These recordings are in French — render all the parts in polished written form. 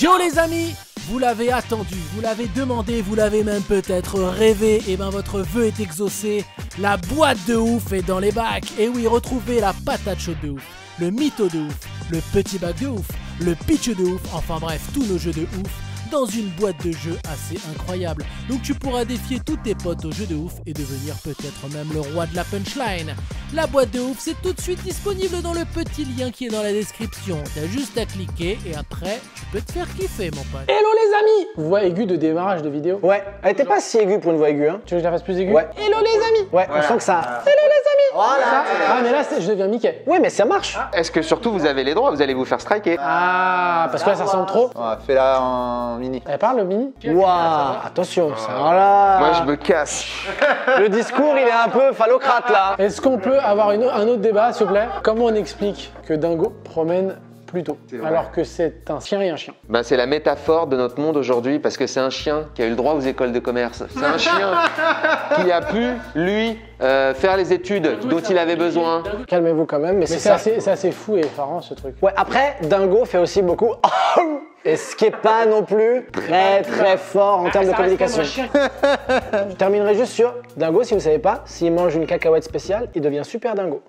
Yo les amis, vous l'avez attendu, vous l'avez demandé, vous l'avez même peut-être rêvé, et ben votre vœu est exaucé, la boîte de ouf est dans les bacs. Et oui, retrouvez la patate chaude de ouf, le mytho de ouf, le petit bac de ouf, le pitch de ouf, enfin bref, tous nos jeux de ouf, dans une boîte de jeux assez incroyable. Donc tu pourras défier tous tes potes au jeu de ouf et devenir peut-être même le roi de la punchline. La boîte de ouf, c'est tout de suite disponible dans le petit lien qui est dans la description. T'as juste à cliquer et après, tu peux te faire kiffer mon pote. Hello les amis! Voix aiguë de démarrage de vidéo. Ouais, elle était pas si aiguë pour une voix aiguë, hein. Tu veux que je la fasse plus aiguë? Ouais. Hello les amis! Ouais, voilà. On sent que ça... Hello les amis! Voilà! Ah mais là, je deviens Mickey. Ouais, mais ça marche. Est-ce que surtout vous avez les droits, vous allez vous faire striker? Ah, parce que là, ça ressemble trop. Ouais, fais-la en mini. Elle parle le mini? Waouh, attention, ça... Voilà. Moi je me casse. Le discours, il est un peu phallocrate, là. Est-ce qu'on peut avoir un autre débat, s'il vous plaît? Comment on explique que Dingo promène Pluto, alors que c'est un chien et un chien? Ben, c'est la métaphore de notre monde aujourd'hui parce que c'est un chien qui a eu le droit aux écoles de commerce. C'est un chien qui a pu, lui, faire les études dont il avait besoin. Calmez-vous quand même, mais Mais c'est assez fou et effarant, ce truc. Ouais, après, Dingo fait aussi beaucoup... Et ce qui est pas non plus très fort en termes de communication. Je terminerai juste sur Dingo, si vous savez pas, s'il mange une cacahuète spéciale, il devient super Dingo.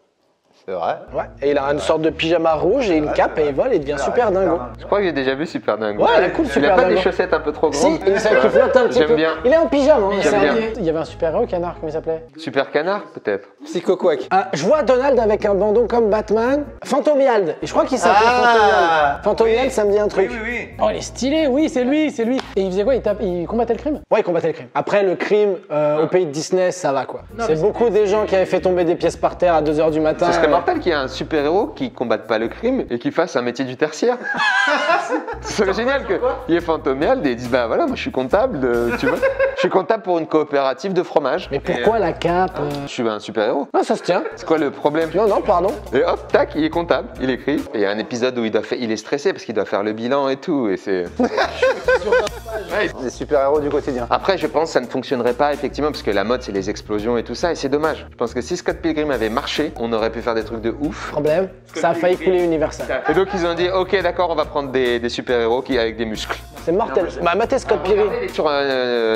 C'est vrai. Ouais, et il a une sorte de pyjama rouge et une cape et il vole et il devient super dingo. Je crois que j'ai déjà vu Super Dingo. Ouais, elle est cool, Il Super a pas Dingo. des chaussettes un peu trop grandes? Si, il flotte un petit peu. J'aime bien. Il est en pyjama. Hein, J'aime bien. Il y avait un super-héros canard, comment il s'appelait? Super Canard, peut-être. Psycho Quack. Je vois Donald avec un bandon comme Batman. Fantomiald. Et je crois qu'il s'appelle Fantomiald. Fantomiald, ça me dit un truc. Oui. Oh, il est stylé, oui, c'est lui. Et il faisait quoi? Il combattait le crime? Ouais, il combattait le crime. Après, le crime, au pays de Disney, ça va quoi. C'est beaucoup des gens qui avaient fait tomber des pièces par terre à 2 h du matin. Ce serait mortel qu'il y ait un super-héros qui combatte pas le crime et qui fasse un métier du tertiaire. Ce serait génial qu'il y ait Fantomiald et ils disent bah voilà, moi je suis comptable, tu vois. Je suis comptable pour une coopérative de fromage. Mais pourquoi la cape Je suis un super-héros. Non, ça se tient. C'est quoi le problème? Non, pardon. Et hop, tac, il est comptable, il écrit. Et il y a un épisode où il est stressé parce qu'il doit faire le bilan et tout. Et c'est. Des super-héros du quotidien. Après, je pense que ça ne fonctionnerait pas effectivement parce que la mode c'est les explosions et tout ça et c'est dommage. Je pense que si Scott Pilgrim avait marché, on aurait pu faire des trucs de ouf. Problème, ça a failli couler Universal. Et donc ils ont dit ok d'accord, on va prendre des super-héros avec des muscles. C'est mortel. Bah, matez Scott Pilgrim. Sur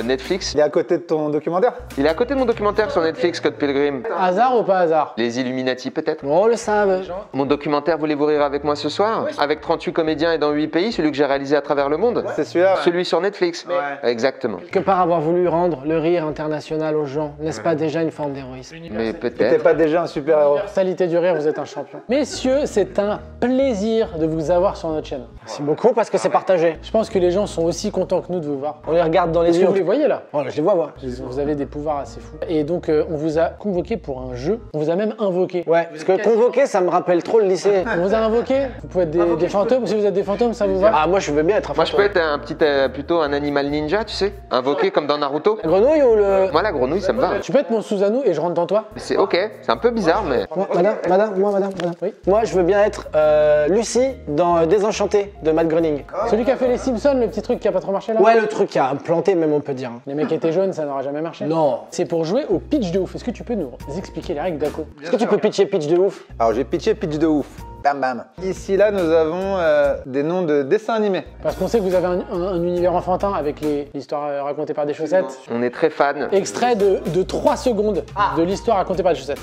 Netflix, Il est à côté de ton documentaire? il est à côté de mon documentaire sur Netflix, Scott Pilgrim. Hasard ou pas hasard? Les Illuminati peut-être. On le savait. Mon documentaire, voulez-vous rire avec moi ce soir? Avec 38 comédiens et dans 8 pays, celui que j'ai réalisé à travers le monde. C'est celui-là. Celui sur Netflix. Exactement. Que par avoir voulu rendre le rire international aux gens, n'est-ce pas déjà une forme d'héroïsme? Mais T'es peut-être. pas déjà un super-héros? Salité du rire, vous êtes un champion. Messieurs, c'est un plaisir de vous avoir sur notre chaîne. Merci beaucoup parce que c'est partagé. Je pense que les gens sont aussi contents que nous de vous voir. On les regarde dans les Est-ce que yeux. vous les voyez là? Voilà, je les vois, moi. Vous avez des pouvoirs assez fous. Et donc, on vous a convoqué pour un jeu. On vous a même invoqué. Ouais, parce que convoquer, ça me rappelle trop le lycée. On vous a invoqué. Vous pouvez être des fantômes. Si vous êtes des fantômes, ça vous va? Ah, moi, je veux bien être un Moi je peux fantôme. être plutôt un animal ninja, tu sais, invoqué comme dans Naruto. La grenouille ou le... Moi la grenouille ça me va. Tu peux être mon Susanoo et je rentre dans toi? C'est ok, c'est un peu bizarre mais. Madame. Oui. Moi, je veux bien être Lucie dans Désenchanté de Matt Groening. Celui qui a fait les Simpsons, le petit truc qui a pas trop marché là? Ouais, le truc qui a planté, même on peut dire. Les mecs étaient jaunes, ça n'aura jamais marché. Non. C'est pour jouer au pitch de ouf. Est-ce que tu peux nous expliquer les règles d'Ako? Est-ce que tu peux pitcher pitch de ouf? Alors j'ai pitché pitch de ouf. Bam bam. Ici là nous avons des noms de dessins animés. Parce qu'on sait que vous avez un univers enfantin avec l'histoire racontée par des chaussettes. On est très fan. Extrait de 3 secondes de l'histoire racontée par des chaussettes.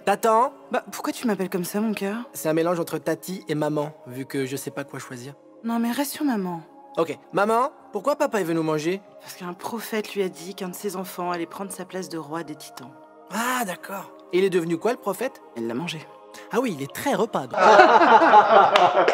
T'attends? Bah, pourquoi tu m'appelles comme ça, mon cœur? C'est un mélange entre tati et maman, vu que je sais pas quoi choisir. Non, mais reste sur maman. Ok, maman, pourquoi papa est venu manger? Parce qu'un prophète lui a dit qu'un de ses enfants allait prendre sa place de roi des titans. Ah, d'accord. Et il est devenu quoi, le prophète? Elle l'a mangé. Ah oui, il est très repas. donc.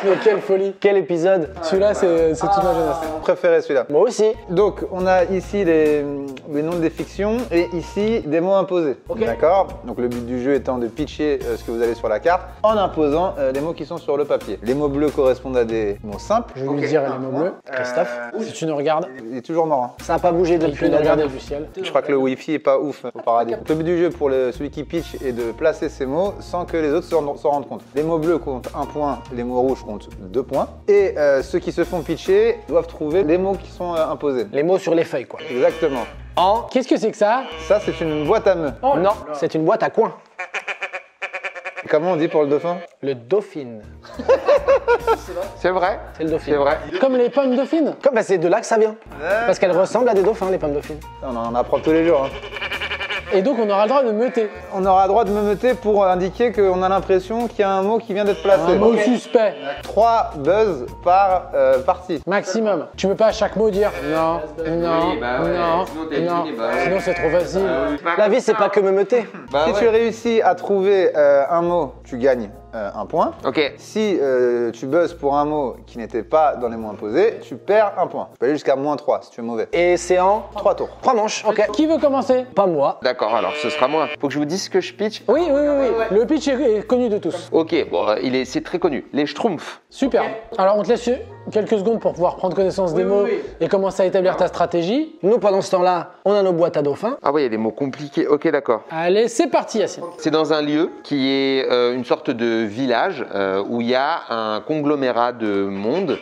Mais quelle folie! Quel épisode? Celui-là, c'est toute ma jeunesse. Préféré celui-là. Moi aussi. Donc on a ici les noms des fictions et ici des mots imposés. D'accord. Donc le but du jeu étant de pitcher ce que vous avez sur la carte en imposant les mots qui sont sur le papier. Les mots bleus correspondent à des mots simples. Je vais lui dire les mots bleus. Christophe. Si tu nous regardes, Il est toujours mort. Hein. Ça n'a pas bougé il depuis peut nous la regarder dernière. du ciel. Je crois que le wifi est pas ouf au paradis. Donc, le but du jeu pour celui qui pitch est de placer ses mots sans que les autres s'en rendent compte. Les mots bleus comptent 1 point, les mots rouges comptent 2 points. Et ceux qui se font pitcher doivent trouver les mots qui sont imposés. Les mots sur les feuilles, quoi. Exactement. Qu'est-ce que c'est que ça? Ça, c'est une boîte à meux. Non, c'est une boîte à coin. Comment on dit pour le dauphin? Le dauphine. C'est vrai. C'est le dauphin. C'est vrai. Comme les pommes dauphines. Comme bah, c'est de là que ça vient. Parce qu'elles ressemblent à des dauphins, les pommes dauphines. On en apprend tous les jours. Hein. Et donc on aura le droit de meuter. On aura le droit de meuter pour indiquer qu'on a l'impression qu'il y a un mot qui vient d'être placé. Un mot suspect. 3 buzz par partie. Maximum. Tu peux pas à chaque mot dire non, non, Oui, bah ouais, non, sinon t'es non. éliminé, bah ouais. Sinon c'est trop facile. La vie, c'est pas que me meuter. Bah Si ouais. tu réussis à trouver un mot, tu gagnes un point. Ok. Si tu buzzes pour un mot qui n'était pas dans les mots imposés, tu perds un point. Tu peux aller jusqu'à -3 si tu es mauvais. Et c'est en 3 tours. 3 manches. Ok. Qui veut commencer? Pas moi. D'accord, alors ce sera moi. Faut que je vous dise ce que je pitch. Oui, oui, oui, oui. Le pitch est connu de tous. Ok, bon, c'est très connu. Les Schtroumpfs. Super. Alors on te laisse quelques secondes pour pouvoir prendre connaissance des mots et commencer à établir ta stratégie. Nous, pendant ce temps-là, on a nos boîtes à dauphins. Ah ouais, il y a des mots compliqués. Ok, d'accord. Allez, c'est parti Yacine. C'est dans un lieu qui est une sorte de village où il y a un conglomérat de monde.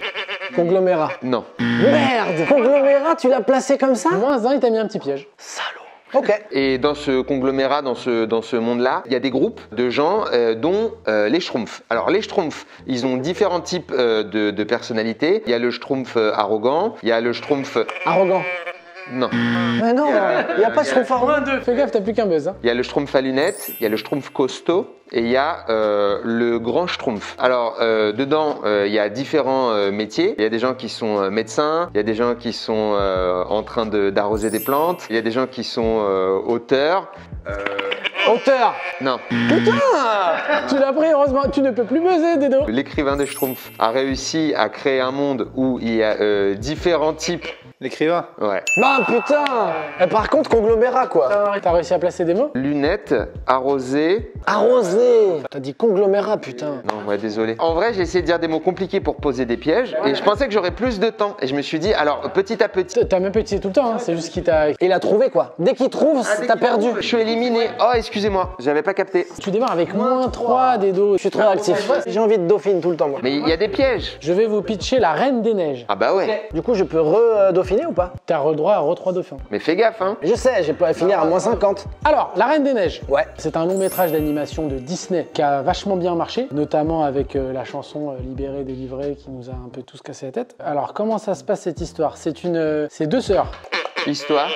Conglomérat. Non. Merde. Conglomérat, tu l'as placé comme ça? -1, il t'a mis un petit piège. Salaud. Ok. Et dans ce conglomérat, dans ce monde-là, il y a des groupes de gens dont les Schtroumpfs. Alors les Schtroumpfs, ils ont différents types de personnalités. Il y a le Schtroumpf arrogant, il y a le Schtroumpf... Arrogant. Non. Mais non, il n'y a pas de Schtroumpf arrogant. Fais gaffe, t'as plus qu'un buzz. Hein. Il y a le Schtroumpf à lunettes, il y a le Schtroumpf costaud et il y a le grand Schtroumpf. Alors, dedans, il y a différents métiers. Il y a des gens qui sont médecins, il y a des gens qui sont en train d'arroser des plantes, il y a des gens qui sont auteurs. Auteur. Non. Tu l'as pris, heureusement. Tu ne peux plus buzzer, Dedo. L'écrivain des Schtroumpfs a réussi à créer un monde où il y a différents types. L'écrivain. Ouais. Non, putain. Et par contre, conglomérat, quoi. T'as réussi à placer des mots? Lunettes, arrosé. Arrosé. T'as dit conglomérat, putain. Non, ouais, désolé. En vrai, j'ai essayé de dire des mots compliqués pour poser des pièges et je pensais que j'aurais plus de temps. Et je me suis dit, alors petit à petit. T'as même pas utilisé tout le temps, hein. C'est juste qu'il t'a... Il a trouvé, quoi. Dès qu'il trouve, t'as perdu. Je suis éliminé. Oh, excusez-moi, j'avais pas capté. Tu démarres avec -3, Dedo. Je suis trop réactif. J'ai envie de dauphine tout le temps, moi. Mais il y a des pièges. Je vais vous pitcher la Reine des Neiges. Ah bah ouais. Du coup, je peux re-dauphiner ou pas? T'as le droit à re-3 dauphins. Mais fais gaffe, hein. Je sais, j'ai pas à finir à -50. Alors, la Reine des Neiges. Ouais. C'est un long métrage d'animation de Disney qui a vachement bien marché, notamment avec la chanson Libérée, délivrée qui nous a un peu tous cassé la tête. Alors, comment ça se passe cette histoire? C'est deux sœurs. Histoire.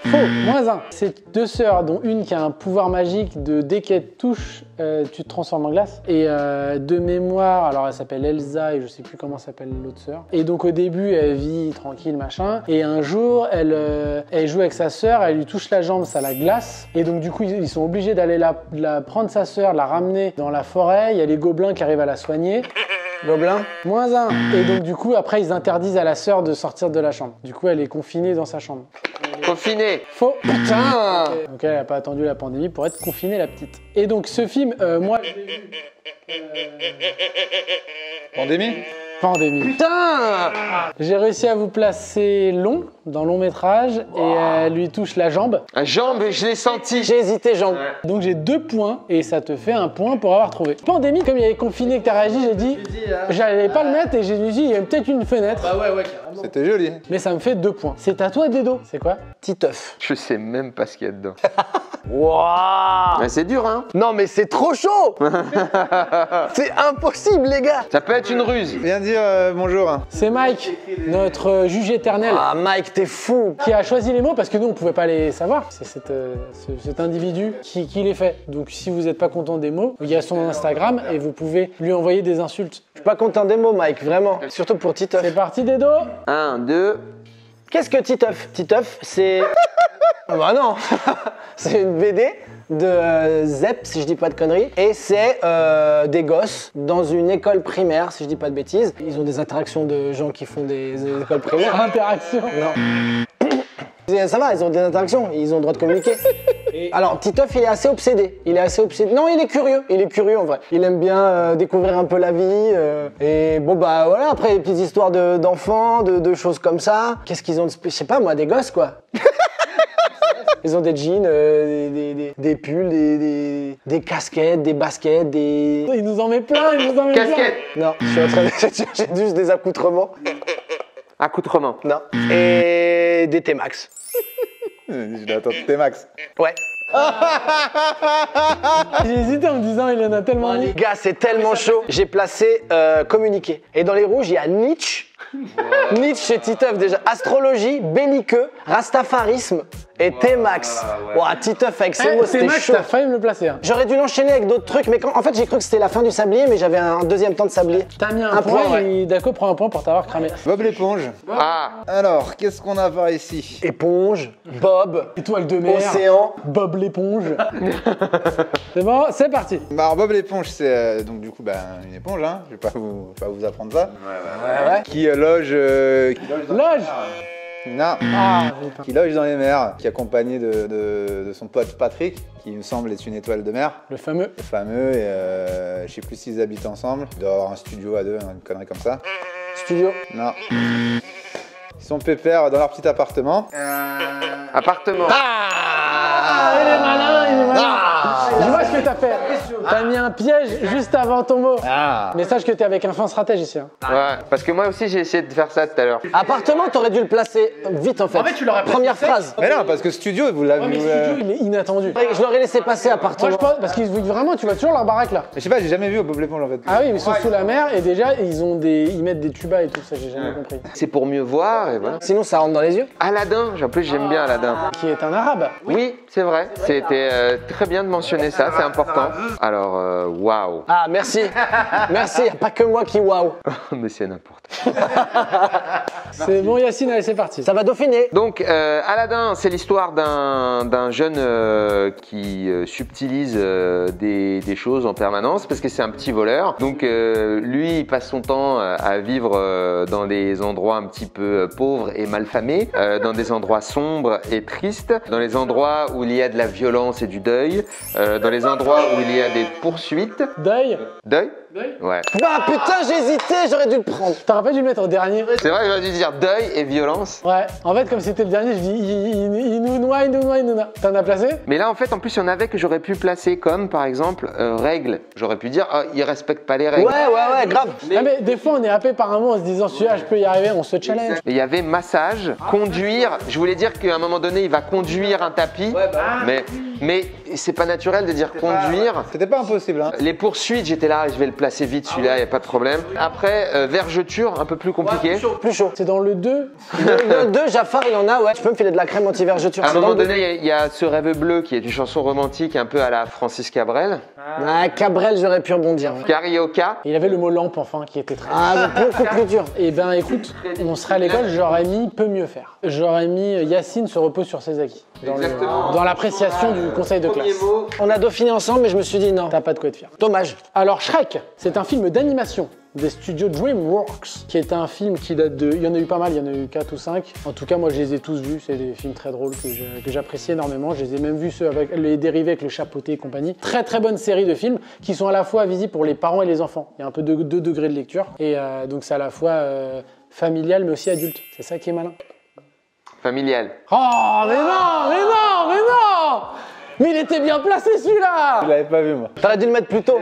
Faux, -1. C'est deux sœurs, dont une qui a un pouvoir magique de dès qu'elle te touche, tu te transformes en glace. Et de mémoire, alors elle s'appelle Elsa et je sais plus comment s'appelle l'autre sœur. Et donc au début, elle vit tranquille, machin. Et un jour, elle joue avec sa sœur, elle lui touche la jambe, ça la glace. Et donc du coup, ils sont obligés d'aller la prendre sa sœur, la ramener dans la forêt. Il y a les gobelins qui arrivent à la soigner. Gobelin. -1. Et donc du coup, après, ils interdisent à la sœur de sortir de la chambre. Du coup, elle est confinée dans sa chambre. Confiné. Faux. Putain. Donc elle n'a pas attendu la pandémie pour être confinée, la petite. Et donc ce film, moi, je l'ai vu. Pandémie. Pandémie. Putain. J'ai réussi à vous placer long, dans long métrage, et elle lui touche la jambe. La jambe, je l'ai senti. J'ai hésité, Jean. Donc j'ai 2 points, et ça te fait 1 point pour avoir trouvé. Pandémie, comme il y avait confiné que t'as réagi, j'ai dit, j'allais pas le mettre, et j'ai dit, il y a peut-être une fenêtre. Bah ouais, carrément. C'était joli. Mais ça me fait 2 points. C'est à toi, Dedo. C'est quoi? Titeuf. Je sais même pas ce qu'il y a dedans. Waouh. Mais c'est dur, hein. Non, mais c'est trop chaud. C'est impossible, les gars. Ça peut être une ruse. Viens dire bonjour. Hein. C'est Mike, notre juge éternel. Ah, Mike, t'es fou. Qui a choisi les mots parce que nous on pouvait pas les savoir. C'est cet individu qui les fait. Donc si vous n'êtes pas content des mots, il y a son Instagram et vous pouvez lui envoyer des insultes. Je suis pas content des mots, Mike, vraiment. Surtout pour Titeuf. C'est parti Dedo. 1, 2. Qu'est-ce que Titeuf? Titeuf, c'est... Ah bah non. C'est une BD de Zep, si je dis pas de conneries. Et c'est des gosses dans une école primaire, si je dis pas de bêtises. Ils ont des interactions de gens qui font des écoles primaires. Interaction. Non. Ça va, ils ont des interactions, ils ont le droit de communiquer. Alors, Titeuf, il est assez obsédé. Il est assez obsédé. Non, il est curieux. Il est curieux en vrai. Il aime bien découvrir un peu la vie. Et bon, bah voilà, après, des petites histoires d'enfants, de choses comme ça. Qu'est-ce qu'ils ont de spécial? Je sais pas, moi, des gosses, quoi. Ils ont des jeans, des pulls, des casquettes, des baskets, des... Il nous en met plein, il nous en met plein. Casquette. Non, je suis en train de chercher juste des accoutrements. Accoutrement. Non. Et des T-Max. Je l'ai attendu T-Max. Ouais. J'ai hésité en me disant, il y en a tellement mis. Les gars, c'est tellement chaud. J'ai placé communiqué. Et dans les rouges, il y a Nietzsche. Nietzsche chez Titeuf déjà. Astrologie, belliqueux, rastafarisme et T-Max. Ouah, Titeuf avec ses mots, c'était Max, chaud. t'as failli me le placer. Hein. J'aurais dû l'enchaîner avec d'autres trucs, mais en fait, j'ai cru que c'était la fin du sablier, mais j'avais un deuxième temps de sablier. T'as mis un Un point, point, et Daco prend un point pour t'avoir cramé. Bob l'éponge. Ah, Alors, qu'est-ce qu'on a par ici? Éponge, Bob, Étoile de mer, océan. Bob l'éponge. C'est bon, c'est parti. Bah, alors, Bob l'éponge, c'est donc du coup une éponge, hein. Je vais pas vous apprendre ça. Ouais. Qui loge. Loge. Non. Ah, Qui loge dans les mers, qui est accompagné de son pote Patrick, qui il me semble est une étoile de mer. le fameux. Le fameux, et je sais plus s'ils habitent ensemble. Il doit avoir un studio à deux, une connerie comme ça. Studio. Non. Ils sont pépères dans leur petit appartement. appartement. Ah, il est malin, il est malin. Je vois ce que t'as fait. T'as mis un piège juste avant ton mot. Ah. Mais sache que t'es avec un fin stratège ici. Hein. Ouais, parce que moi aussi j'ai essayé de faire ça tout à l'heure. Appartement, t'aurais dû le placer vite en fait. En fait, tu l'aurais placé Première sec. phrase. Mais non, parce que studio, vous l'avez. Mais studio, il est inattendu. Je l'aurais laissé passer Moi, appartement. je pense, parce qu'ils vraiment, tu vois toujours leur baraque là. Mais je sais pas, j'ai jamais vu au Bob l'éponge en fait. Ah oui, mais ils sont sous la mer et déjà, ils mettent des tubas et tout ça, j'ai jamais compris. C'est pour mieux voir et voilà. Sinon, ça rentre dans les yeux. Aladdin, en plus j'aime bien Aladdin. Qui est un arabe. Oui, c'est vrai. C'était très bien de mentionner ça, c'est important. Alors, waouh. Ah, merci. Merci, y a pas que moi qui waouh. Mais c'est n'importe. C'est bon, Yacine, allez, c'est parti. Ça va dauphiner. Donc, Aladdin, c'est l'histoire d'un jeune qui subtilise des choses en permanence parce que c'est un petit voleur. Donc, lui, il passe son temps à vivre dans des endroits un petit peu pauvres et malfamés, dans des endroits sombres et tristes, dans les endroits où il y a de la violence et du deuil, dans les endroits où il y a des poursuites. Deuil. Deuil? Ouais. Bah putain, j'ai hésité, j'aurais dû le prendre. T'aurais pas dû le mettre au dernier. C'est vrai, j'aurais dû dire deuil et violence. Ouais, en fait, comme c'était le dernier, je dis Inounoua. T'en as placé? Mais là, en fait, en plus, il y en avait que j'aurais pu placer comme, par exemple, règles. J'aurais pu dire, ils respectent pas les règles. Ouais, grave. Ah, mais des fois, on est happé par un mot en se disant, celui-là, je peux y arriver, on se challenge. Mais il y avait massage, conduire. Je voulais dire qu'à un moment donné, il va conduire un tapis. Mais c'est pas naturel de dire conduire. C'était pas impossible, hein. Les poursuites, j'étais là, je vais le placer vite, celui-là, il a pas de problème. Après, vergeture, un peu plus compliqué. Plus chaud. C'est dans le 2. Le 2, Jafar, il en a, ouais. Tu peux me filer de la crème anti-vergeture. À un C'est dans moment le deux. donné, il y a Ce rêve bleu qui est une chanson romantique un peu à la Francis Cabrel. Ah, Cabrel, j'aurais pu rebondir. Ouais. Carioca. Il avait le mot lampe, enfin, qui était très... Ah, beaucoup plus dur. Eh ben, écoute, on serait à l'école, j'aurais mis peut mieux faire. J'aurais mis Yacine se repose sur ses acquis. Dans l'appréciation du conseil de classe. On a dauphiné ensemble, mais je me suis dit non. T'as pas de quoi être fier. Dommage. Alors, Shrek, c'est un film d'animation des studios DreamWorks, qui est un film qui date de... Il y en a eu pas mal, il y en a eu 4 ou 5. En tout cas, moi, je les ai tous vus. C'est des films très drôles que j'apprécie énormément. Je les ai même vus, ceux avec les dérivés avec le chapeauté et compagnie. Très, très bonne série de films qui sont à la fois visibles pour les parents et les enfants. Il y a un peu de 2 degrés de lecture. Et donc, c'est à la fois familial, mais aussi adulte. C'est ça qui est malin. Familial. Oh, mais non! Mais il était bien placé celui-là! Je l'avais pas vu, moi. T'aurais dû le mettre plus tôt.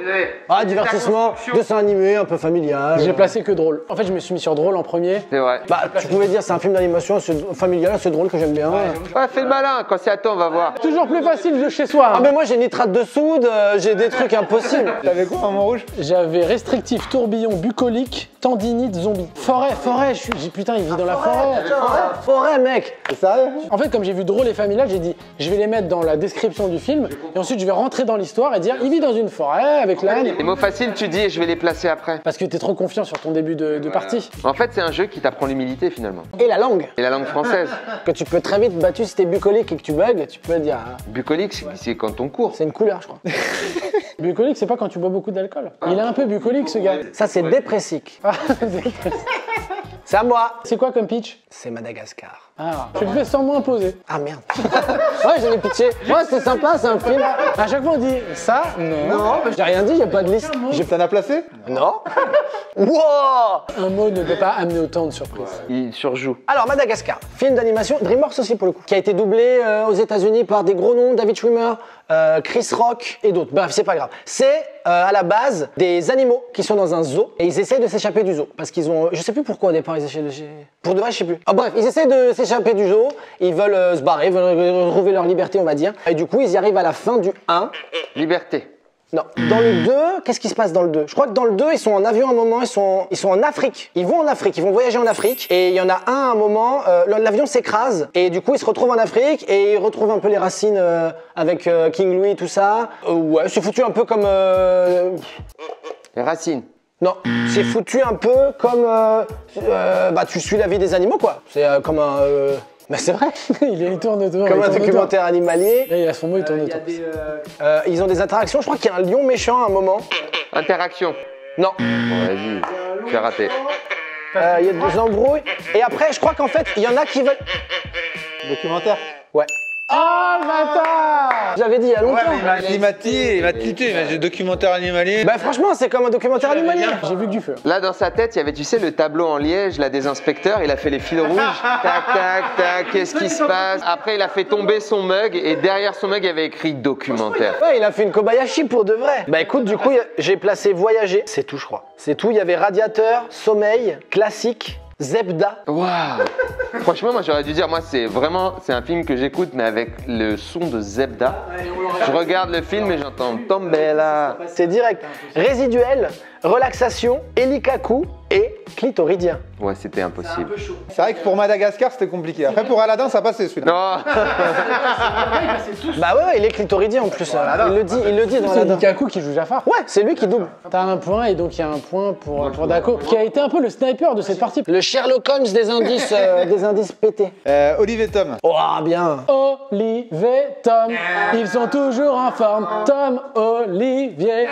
Ah, divertissement, dessin animé, un peu familial. J'ai placé que drôle. En fait, je me suis mis sur drôle en premier. C'est vrai. Bah, tu pouvais dire c'est un film d'animation familial, c'est drôle que j'aime bien. Ouais, fais le malin. Quand c'est à toi, on va voir. Toujours plus facile de chez soi. Ah, Hein. mais moi j'ai nitrate de soude, j'ai des trucs impossibles. T'avais quoi, un rouge? J'avais restrictif, tourbillon, bucolique, tendinite, zombie. Forêt, putain, il vit dans la forêt. Forêt, mec. C'est sérieux? En fait, comme j'ai vu drôle et familial, j'ai dit, je vais les mettre dans la description du film, et ensuite je vais rentrer dans l'histoire et dire, il vit dans une forêt avec l'âne. Les mots faciles, tu dis et je vais les placer après. Parce que t'es trop confiant sur ton début de partie. En fait, c'est un jeu qui t'apprend l'humilité finalement. Et la langue. Et la langue française. Que tu peux très vite battu si t'es bucolique et que tu bugs, tu peux dire. Bucolique, c'est quand on court. C'est une couleur, je crois. Bucolique, c'est pas quand tu bois beaucoup d'alcool. Il est un peu bucolique, ce gars. Ça, c'est dépressique. Ah, C'est à moi. c'est quoi comme pitch? C'est Madagascar. Ah, tu le fais sans m'imposer. Ah merde. Ouais, j'avais pitié. Ouais, c'est sympa, c'est un film. À chaque fois, on dit, ça, non. Non, j'ai rien dit, j'ai pas de liste. T'en as placé? Non. Wow. Un mot ne peut pas amener autant de surprises. Il surjoue. Alors, Madagascar, film d'animation, DreamWorks aussi pour le coup, qui a été doublé aux États-Unis par des gros noms, David Schwimmer, Chris Rock et d'autres. Bref, c'est pas grave. C'est à la base des animaux qui sont dans un zoo et ils essayent de s'échapper du zoo parce qu'ils ont. Je sais plus pourquoi au départ ils essaient de. Pour de vrai, je sais plus. Ah, bref, ils essaient de s'échapper s'échapper du zoo, ils veulent se barrer, ils veulent retrouver leur liberté, on va dire. Et du coup, ils y arrivent à la fin du 1. Liberté. Non. Dans le 2, qu'est-ce qui se passe dans le 2? Je crois que dans le 2, ils sont en avion à un moment, ils sont en Afrique. Ils vont en Afrique, ils vont voyager en Afrique. Et il y en a un à un moment, l'avion s'écrase. Et du coup, ils se retrouvent en Afrique et ils retrouvent un peu les racines avec King Louis, tout ça. Ouais, c'est foutu un peu comme... Les racines. Non, c'est foutu un peu comme... bah, tu suis la vie des animaux, quoi. C'est comme un... Bah, c'est vrai. Il tourne autour. Comme un documentaire animalier. Là, il a son mot, il tourne autour. Ils ont des interactions. Je crois qu'il y a un lion méchant à un moment. Interaction. Non. Bon, vas-y, j'ai raté. Il y a des embrouilles. Et après, je crois qu'en fait, il y en a qui veulent... Documentaire. Ouais. Oh, le bâtard! J'avais dit il y a longtemps. Il m'a tilté, mais documentaire animalier. Bah franchement, c'est comme un documentaire animalier. J'ai vu que du feu. Là, dans sa tête, il y avait, tu sais, le tableau en liège, là, des inspecteurs. Il a fait les fils rouges. Tac, tac, tac. Qu'est-ce qui se passe? Après, il a fait tomber son mug. Et derrière son mug, il y avait écrit documentaire. Ouais, il a fait une Kobayashi pour de vrai. Bah écoute, du coup, j'ai placé voyager. C'est tout, je crois. C'est tout. Il y avait radiateur, sommeil, classique, Zebda. Waouh! Franchement, moi, j'aurais dû dire, moi, c'est un film que j'écoute, mais avec le son de Zebda. Je regarde le film et j'entends tomber là. C'est direct. Résiduel, relaxation, Elikaku et clitoridien. Ouais, c'était impossible. C'est vrai que pour Madagascar, c'était compliqué. Après, pour Aladdin, ça passait celui-là. Non! Bah ouais, il est clitoridien en plus. Il le dit dans C'est Aladdin. Lukaku qui joue Jafar. Ouais, c'est lui qui double. T'as un point et donc il y a un point pour Dako, qui a été un peu le sniper de cette partie. Le Sherlock Holmes des indices pétés. Olivier Tom. Oh, bien. Olivier, Tom, ils sont toujours en forme. Tom, Olivier.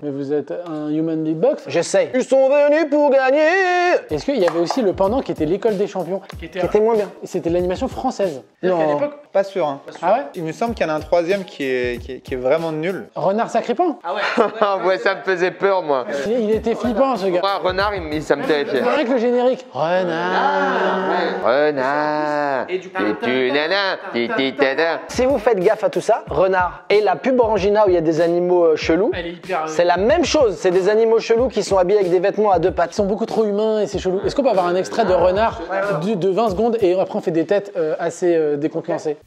Mais vous êtes un human beatbox. J'essaye. Ils sont venus pour gagner. Est-ce qu'il y avait aussi le pendant qui était l'école des champions, Qui était moins bien. C'était l'animation française. Non. Pas sûr. Hein. Ah ouais? Il me semble qu'il y en a un troisième qui est vraiment nul. Renard Sacripant. Ouais, ça me faisait peur, moi. Il était flippant ce gars. Moi, Renard, ça me terrifiait. C'est vrai que le générique. Renard. Renard. Et tu nana. Titi tada. Si vous faites gaffe à tout ça, renard et la pub Orangina où il y a des animaux chelous, Elle est hyper. c'est la même chose. C'est des animaux chelous qui sont habillés avec des vêtements à deux Ils pattes. sont beaucoup trop humains et c'est chelou. Est-ce qu'on peut avoir un extrait de Renard de 20 secondes et après on fait des têtes assez décontenancées?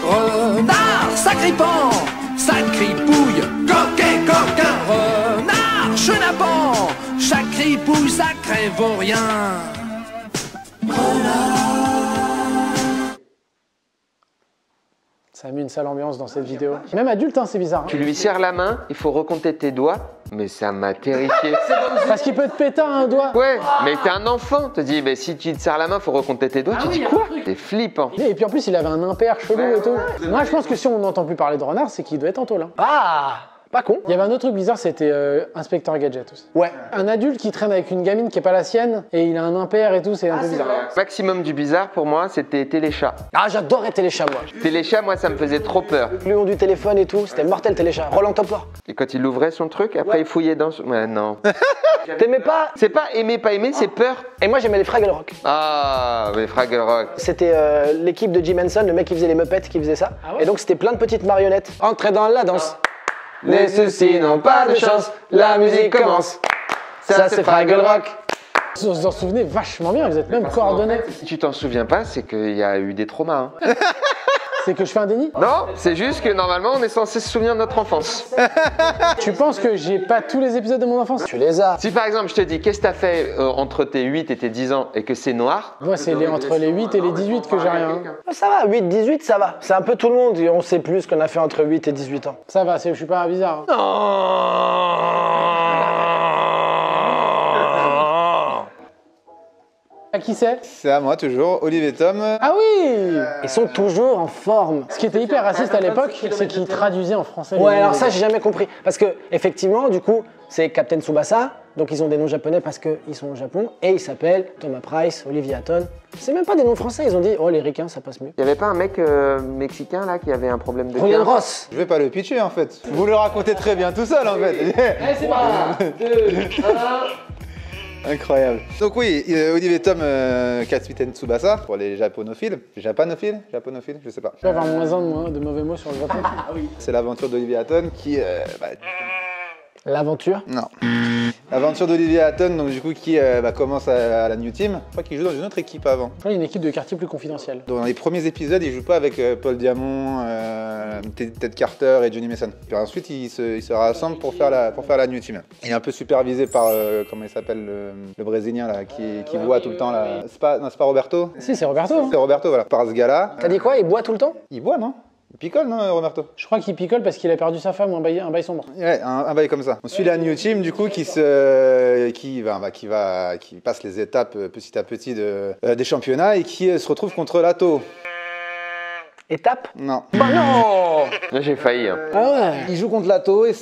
Renard, sacripant, sacripouille, coquet, coquin, renard, chenapan, chaque cripouille, ça crève au rien. Ça a mis une sale ambiance dans cette vidéo. Même adulte, hein, c'est bizarre. Tu lui serres la main, il faut recompter tes doigts, mais ça m'a terrifié. Parce qu'il peut te péter un doigt. Ouais, mais t'es un enfant, te dis, mais si tu te serres la main, faut recompter tes doigts. Tu dis quoi? T'es flippant. Et puis en plus, il avait un impair chelou et tout. Moi, je pense que si on n'entend plus parler de Renard, c'est qu'il doit être en tôle. Hein. Ah, pas con. Il y avait un autre truc bizarre, c'était Inspecteur Gadget aussi. Ouais. Un adulte qui traîne avec une gamine qui est pas la sienne et il a un impair et tout, c'est un peu bizarre. Maximum du bizarre pour moi, c'était Téléchat. Ah, j'adorais Téléchat, moi. Téléchat, moi, ça me faisait trop peur. Le long du téléphone et tout, c'était mortel Téléchat. Roland Topor. Et quand il ouvrait son truc, après il fouillait dans son... Ouais, non. T'aimais pas? C'est pas aimer, pas aimer, c'est peur. Et moi, j'aimais les Fraggle Rock. Ah, les Fraggle Rock. C'était l'équipe de Jim Henson, le mec qui faisait les Muppets, qui faisait ça. Et donc, c'était plein de petites marionnettes. Entrez dans la danse. Les soucis n'ont pas de chance, la musique commence. Ça, c'est Fraggle Rock. Vous vous en souvenez vachement bien, vous êtes même coordonnés. Si tu t'en souviens pas, c'est qu'il y a eu des traumas. Hein. C'est que je fais un déni? Non, c'est juste que normalement, on est censé se souvenir de notre enfance. Tu penses que j'ai pas tous les épisodes de mon enfance? Tu les as. Si par exemple, je te dis, qu'est-ce que t'as fait entre tes 8 et tes 10 ans et que c'est noir, Moi, c'est entre les 8 et les 18 que j'ai rien. Ça va, 8, 18, ça va. C'est un peu tout le monde. On sait plus ce qu'on a fait entre 8 et 18 ans. Ça va, je suis pas bizarre. Hein. À qui c'est? C'est à moi toujours, Olivier Tom. Ah oui! Ils sont toujours en forme. Ce qui était hyper raciste à l'époque, c'est qu'ils traduisaient en français. les Ouais, noms alors des ça, gars. j'ai jamais compris. Parce que, effectivement, du coup, c'est Captain Tsubasa. Donc, ils ont des noms japonais parce qu'ils sont au Japon. Et ils s'appellent Thomas Price, Olivier Hatton. C'est même pas des noms français. Ils ont dit, oh, les ricains, ça passe mieux. il y avait pas un mec mexicain là qui avait un problème de Julian cœur? Ross. Je vais pas le pitcher en fait. Vous le racontez très bien tout seul en fait. Incroyable. Donc oui, Olivier Tom, Capitaine Tsubasa, pour les japonophiles. Japanophiles, je sais pas. Je peux avoir moins un de mauvais mots sur le Japon. C'est l'aventure d'Olivier Hatton qui... L'aventure. Non. L'aventure d'Olivia Hatton, donc du coup qui commence à la New Team. Je crois qu'il joue dans une autre équipe avant. Je crois qu'il y a une équipe de quartier plus confidentielle. Dans les premiers épisodes, il joue pas avec Paul Diamond, Ted Carter et Johnny Mason. Puis ensuite, ils se rassemblent pour faire la New Team. Il est un peu supervisé par comment il s'appelle le Brésilien là, qui boit tout le temps là. C'est pas Roberto. Si, c'est Roberto. Hein. C'est Roberto, voilà. Par ce gars-là. T'as dit quoi? Il boit tout le temps? Il boit, non? Il picole, non, Roberto? Je crois qu'il picole parce qu'il a perdu sa femme ou un bail sombre. Ouais, un bail comme ça. On suit la New Team, du coup, qui passe les étapes petit à petit des championnats et qui se retrouve contre l'Ato. Étape? Non. Bah non! Là, j'ai failli. Hein. Ah ouais. Il joue contre l'Ato et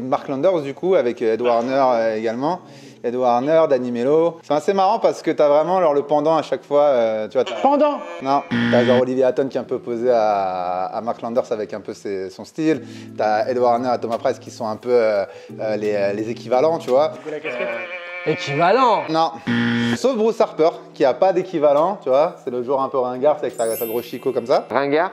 Mark Landers, du coup, avec Ed Warner également. Ed Warner, Danny Mello. C'est assez marrant parce que t'as vraiment le pendant à chaque fois. Tu vois, Pendant? Non, t'as genre Olivia Hatton qui est un peu opposé à Mark Landers avec un peu son style. T'as Ed Warner et Thomas Price qui sont un peu les équivalents, tu vois. Équivalent? Non. Sauf Bruce Harper, qui a pas d'équivalent, tu vois. C'est le joueur un peu ringard, c'est avec sa grosse chico comme ça. Ringard.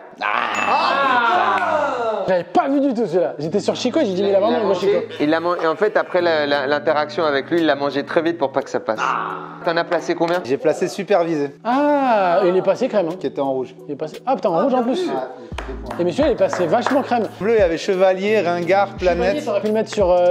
J'avais pas vu du tout celui-là. J'étais sur Chico et j'ai dit mais il a vraiment un gros Chico. Il l'a mangé. Et en fait, après l'interaction avec lui, il l'a mangé très vite pour pas que ça passe. T'en as placé combien? J'ai placé supervisé, Ah, il est passé crème. Hein. qui était en rouge. Il est passé. Ah putain, en rouge en plus. Et monsieur, il est passé vachement crème. Bleu, il y avait Chevalier, Ringard, Chevalier, Planète. t'aurais pu le mettre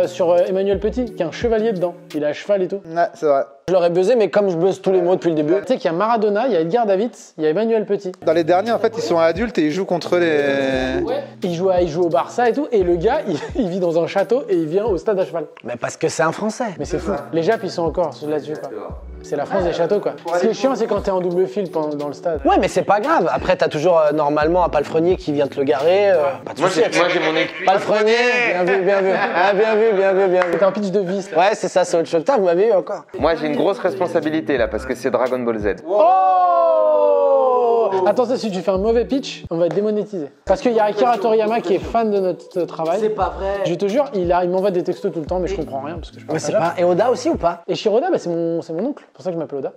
sur Emmanuel Petit, qui est un chevalier dedans. Il a cheval et tout. Ouais, c'est vrai. Je l'aurais buzzé, mais comme je buzz tous les mots depuis le début. Tu sais qu'il y a Maradona, il y a Edgar Davids, il y a Emmanuel Petit. Dans les derniers, en fait, ils sont adultes et ils jouent contre les... Il joue au Barça et tout, et le gars, il vit dans un château et il vient au stade à cheval. Mais parce que c'est un Français. Mais c'est fou. Les Japs, ils sont encore là-dessus, quoi. C'est la France des châteaux, quoi. Ce qui est chiant, c'est quand t'es en double fil dans le stade. Ouais, mais c'est pas grave. Après, t'as toujours normalement un palefrenier qui vient te le garer. Pas de Moi, soucis. j'ai mon équipe. Palefrenier, bien vu, bien vu. Ah, bien vu, bien vu, bien vu. C'est un pitch de vis, là. Ouais, c'est ça, c'est autre chose. Putain, vous m'avez eu encore. Moi, j'ai une grosse responsabilité là parce que c'est Dragon Ball Z. Oh! Attention, si tu fais un mauvais pitch, on va être démonétisé. Parce qu'il y a Akira Toriyama qui est fan de notre travail. C'est pas vrai. Je te jure, il m'envoie des textos tout le temps, mais je comprends rien parce que je parle Mais c'est pas. Et Oda aussi ou pas? Et Shiroda, bah, c'est mon oncle. C'est pour ça que je m'appelle Oda.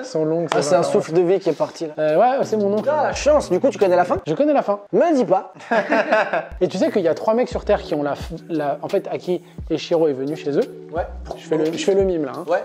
Son long. Ah, c'est un souffle de vie qui est parti là. Ouais, c'est mon oncle. Ah, la chance. Du coup, tu connais la fin? Je connais la fin. Me dis pas. Et tu sais qu'il y a 3 mecs sur Terre qui ont en fait, Aki et Shiro est venu chez eux. Ouais. Je fais le mime là. Hein. Ouais.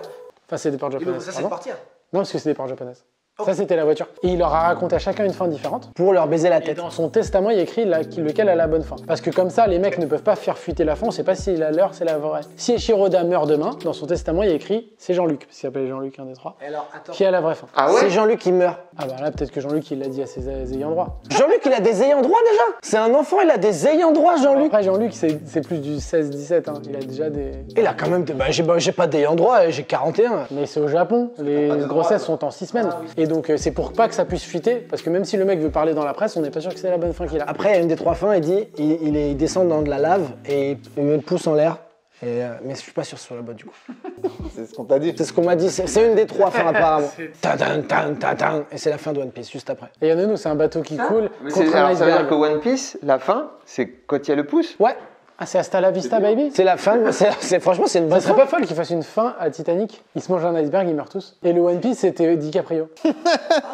Enfin, c'est des parts japonaises. Ça, c'est pardon. partir. Non, parce que c'est des parts japonaises. Ça, c'était la voiture. Et il leur a raconté à chacun une fin différente. Pour leur baiser la Et tête. dans son testament, il écrit lequel a la bonne fin. Parce que comme ça, les mecs ne peuvent pas faire fuiter la fin, on sait pas si la leur, c'est la vraie. Si Shiroda meurt demain, dans son testament, il écrit c'est Jean-Luc, parce qu'il s'appelle Jean-Luc, un des 3, Alors, attends. qui a la vraie fin. Ah ouais? C'est Jean-Luc qui meurt. Ah bah là, peut-être que Jean-Luc, il l'a dit à ses ayants droit. Jean-Luc, il a des ayants droit déjà? C'est un enfant, il a des ayants droit, Jean-Luc. Après, Jean-Luc, c'est plus du 16-17, hein. Il a déjà des... Il a quand même des. Bah, j'ai pas d'ayants droit, j'ai 41. Mais c'est au Japon, les grossesses sont en 6 semaines. Et donc, c'est pour pas que ça puisse fuiter, parce que même si le mec veut parler dans la presse, on n'est pas sûr que c'est la bonne fin qu'il a. Après, il y a une des 3 fins, il dit il descend dans de la lave et il met le pouce en l'air. Mais je suis pas sûr sur la boîte du coup. C'est ce qu'on t'a dit. C'est ce qu'on m'a dit, c'est une des 3 fins apparemment. Tadam, tadam, tadam. Et c'est la fin de One Piece juste après. Et il y en a nous, c'est un bateau qui coule Mais contre un alors, ça veut dire iceberg. que One Piece, la fin, c'est quand il y a le pouce. Ouais, Ah, c'est Hasta la Vista, baby? c'est la fin, franchement c'est une Ça bonne serait fin. pas folle qu'ils fassent une fin à Titanic. Ils se mangent un iceberg, ils meurent tous. Et le One Piece, c'était DiCaprio.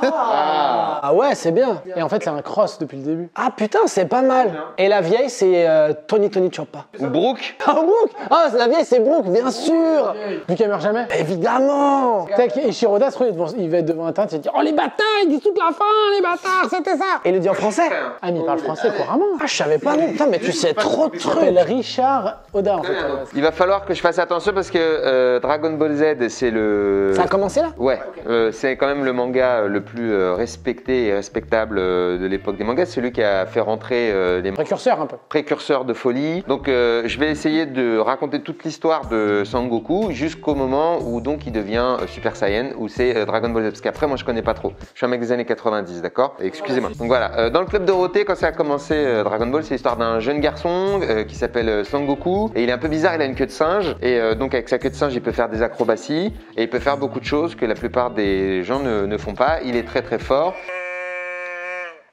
Ah ouais, c'est bien. Et en fait, c'est un cross depuis le début. Ah putain, c'est pas mal. Et la vieille, c'est Tony Choppa. Ou Brooke. Ah Brooke. Ah, la vieille, c'est Brooke, bien sûr. Vu qu'elle meurt jamais. Évidemment. Tac, et Shiroda, il va être devant un teint, il va dire oh les bâtards, ils disent toute la fin, les bâtards, c'était ça. Et il le dit en français. Ah, mais il parle français couramment. Ah, je savais pas, non. Putain, mais tu sais trop de Il trucs. s'appelle Richard Oda en fait. Il va falloir que je fasse attention parce que Dragon Ball Z, c'est le. Ça a commencé là? Ouais, c'est quand même le manga le plus respecté et respectable de l'époque des mangas. C'est celui qui a fait rentrer les Précurseur un peu. précurseurs de folie. Donc je vais essayer de raconter toute l'histoire de Sangoku jusqu'au moment où donc il devient Super Saiyan, où c'est Dragon Ball Z. Parce qu'après moi je connais pas trop. Je suis un mec des années 90, d'accord? Excusez-moi. Donc voilà, dans le club Dorothée, quand ça a commencé Dragon Ball, c'est l'histoire d'un jeune garçon qui s'appelle Sangoku. Et il est un peu bizarre, il a une queue de singe. Et donc avec sa queue de singe, il peut faire des acrobaties. Et il peut faire beaucoup de choses que la plupart des gens ne font pas. Il est très très fort.